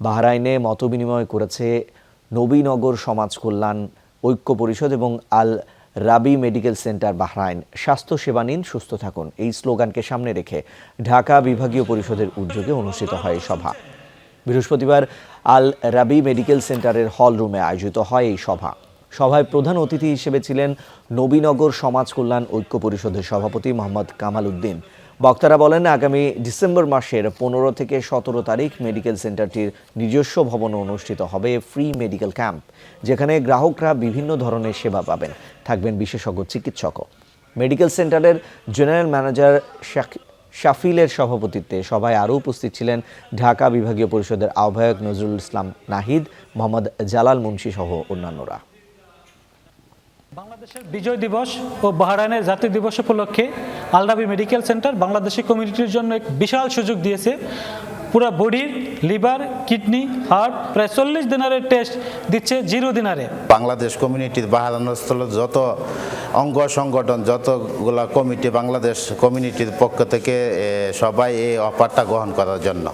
বাহরাইনে মতবিনিময় করেছে নবীনগর সমাজ কল্যাণ ঐক্য পরিষদ এবং আল রাবি মেডিকেল সেন্টার বাহরাইন। স্বাস্থ্য সেবা নিন, সুস্থ থাকুন, এই স্লোগানকে সামনে রেখে ঢাকা বিভাগীয় পরিষদের উদ্যোগে অনুষ্ঠিত হয় এই সভা। বৃহস্পতিবার আল রাবি মেডিকেল সেন্টারের হল রুমে আয়োজিত হয় এই সভায় প্রধান অতিথি হিসেবে ছিলেন নবীনগর সমাজ কল্যাণ ঐক্য পরিষদের সভাপতি মোহাম্মদ কামাল উদ্দিন। বক্তারা বলেন, আগামী ডিসেম্বর মাসের 15 থেকে 17 তারিখ মেডিকেল সেন্টারটির নিজস্ব ভবনে অনুষ্ঠিত হবে ফ্রি মেডিকেল ক্যাম্প, যেখানে গ্রাহকরা বিভিন্ন ধরনের সেবা পাবেন, থাকবেন বিশেষজ্ঞ চিকিৎসকও। মেডিকেল সেন্টারের জেনারেল ম্যানেজার শাফিলের সভাপতিত্বে সভায় আরও উপস্থিত ছিলেন ঢাকা বিভাগীয় পরিষদের আহ্বায়ক নজরুল ইসলাম নাহিদ, মোহাম্মদ জালাল মুন্সি সহ অন্যান্যরা। বাংলাদেশের বিজয় দিবস ও বাহরাইনের জাতীয় দিবস উপলক্ষে আল রাবি মেডিকেল সেন্টার বাংলাদেশি কমিউনিটির জন্য এক বিশাল সুযোগ দিয়েছে। পুরো বডির লিভার, কিডনি, হার্ট প্রায় 40 দিনারের টেস্ট দিচ্ছে 0 দিনারে। বাংলাদেশ কমিউনিটির বাহরাইনস্থল যত অঙ্গ সংগঠন, যতগুলা কমিটি বাংলাদেশ কমিউনিটির পক্ষ থেকে সবাই এই অফারটা গ্রহণ করার জন্য